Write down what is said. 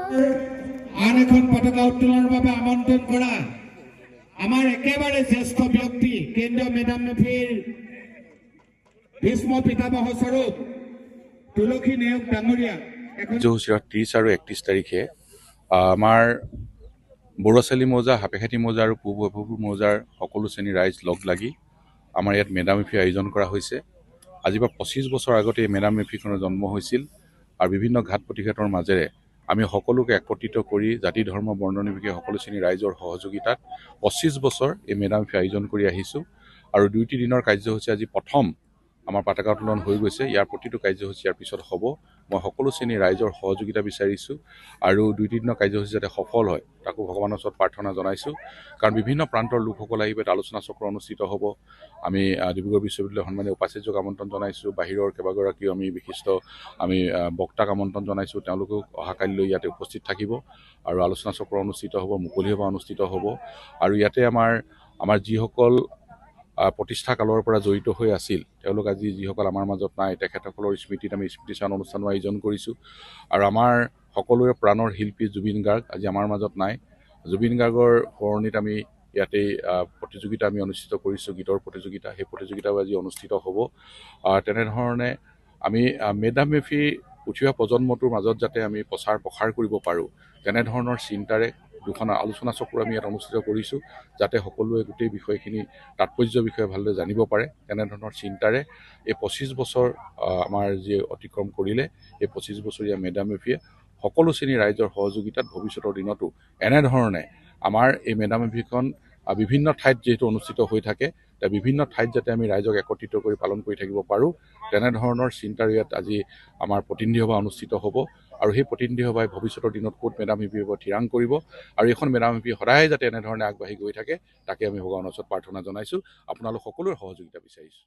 আন এখন পতাকা উত্তোলনৰ বাবে আমন্ত্ৰণ কৰা আমাৰ একেবাৰে জ্যেষ্ঠ ব্যক্তি কেন্দ্ৰীয় মেডাম মেফিৰ ভীষ্ম পিতামহ স্বৰূপ তুলসী নেওগ ডাঙৰীয়া। কাৰ্যসূচীৰ 30 আৰু 31 তাৰিখে আমাৰ বড়োচালি মৌজা, হাপেখাতি মৌজা আৰু পূব বৈভৱপুৰ মৌজাৰ সকলো শ্ৰেণীৰ ৰাইজ লগ লাগি আমাৰ ইয়াত মেডাম মেফি আয়োজন কৰা হৈছে। আজিৰ পৰা 25 বছৰ আগতে এই মেডাম মেফিখনৰ জন্ম হৈছিল আৰু বিভিন্ন ঘাট প্ৰতিঘাতৰ মাজেৰে আমি সকলোকে একত্ৰিত কৰি জাতি ধৰ্ম বৰ্ণ নিৰ্বিশেষে সকলো শ্ৰেণীৰ ৰাইজৰ সহযোগিতাত 25 বছৰ এই মেডাম মেফি আয়োজন কৰি আহিছোঁ। আৰু 2টি দিনৰ কাৰ্যসূচী আজি প্ৰথম আমাৰ পতাকা উত্তোলন হৈ গৈছে। ইয়াৰ প্ৰতিটো কাৰ্যসূচী ইয়াৰ পিছত হ'ব। মই সকলো শ্ৰেণীৰ ৰাইজৰ সহযোগিতা বিচাৰিছোঁ আৰু 2টি দিনৰ কাৰ্যসূচী যাতে সফল হয় তাকো ভগৱানৰ ওচৰত প্ৰাৰ্থনা জনাইছোঁ। কাৰণ বিভিন্ন প্ৰান্তৰ লোকসকল আহিব, আলোচনা চক্ৰ অনুষ্ঠিত হ'ব। আমি ডিব্ৰুগড় বিশ্ববিদ্যালয়ৰ সন্মানীয় উপাচাৰ্যক আমন্ত্ৰণ জনাইছোঁ। বাহিৰৰ কেইবাগৰাকীও আমি বিশিষ্ট বক্তাক আমন্ত্ৰণ জনাইছোঁ। তেওঁলোকেও অহাকালিলৈ ইয়াতে উপস্থিত থাকিব আৰু আলোচনা চক্ৰ অনুষ্ঠিত হ'ব, মুকলি সভা অনুষ্ঠিত হ'ব। আৰু ইয়াতে আমাৰ যিসকল প্ৰতিষ্ঠা কালৰ পৰা জড়িত হৈ আছিল, তেওঁলোক আজি যিসকল আমাৰ মাজত নাই, তেখেতসকলৰ স্মৃতিত আমি স্মৃতিচাৰণ অনুষ্ঠানো আয়োজন কৰিছোঁ। আৰু আমাৰ সকলোৰে প্ৰাণৰ শিল্পী জুবিন গাৰ্গ আজি আমাৰ মাজত নাই। জুবিন গাৰ্গৰ সোঁৱৰণিত আমি ইয়াতে প্ৰতিযোগিতা আমি অনুষ্ঠিত কৰিছোঁ, গীতৰ প্ৰতিযোগিতা। সেই প্ৰতিযোগিতাও আজি অনুষ্ঠিত হ'ব। তেনেধৰণে আমি মেডাম মেফি উঠি অহা প্ৰজন্মটোৰ মাজত যাতে আমি প্ৰচাৰ প্ৰসাৰ কৰিব পাৰোঁ, তেনেধৰণৰ চিন্তাৰে 2খন আলোচনা চক্ৰ আমি ইয়াত অনুষ্ঠিত কৰিছোঁ, যাতে সকলোৱে গোটেই বিষয়খিনি তাৎপৰ্যৰ বিষয়ে ভালদৰে জানিব পাৰে। তেনেধৰণৰ চিন্তাৰে এই 25 বছৰ আমাৰ যি অতিক্ৰম কৰিলে, এই 25 বছৰীয়া মেডাম মেফিয়ে সকলো শ্ৰেণীৰ ৰাইজৰ সহযোগিতাত ভৱিষ্যতৰ দিনতো এনেধৰণে আমাৰ এই মেডাম মেফিখন বিভিন্ন ঠাইত যিহেতু অনুষ্ঠিত হৈ থাকে, বিভিন্ন ঠাইত যাতে আমি ৰাইজক একত্ৰিত কৰি পালন কৰি থাকিব পাৰোঁ, তেনেধৰণৰ চিন্তাৰ ইয়াত আজি আমাৰ প্ৰতিনিধি সভা অনুষ্ঠিত হ'ব। আৰু সেই প্ৰতিনিধি সভাই ভৱিষ্যতৰ দিনত ক'ত মেডাম মেফি হ'ব থিৰাং কৰিব। আৰু এইখন মেডাম মেফি সদায় যাতে এনেধৰণে আগবাঢ়ি গৈ থাকে, তাকে আমি ভগৱানৰ ওচৰত প্ৰাৰ্থনা জনাইছোঁ। আপোনালোক সকলোৰে সহযোগিতা বিচাৰিছোঁ।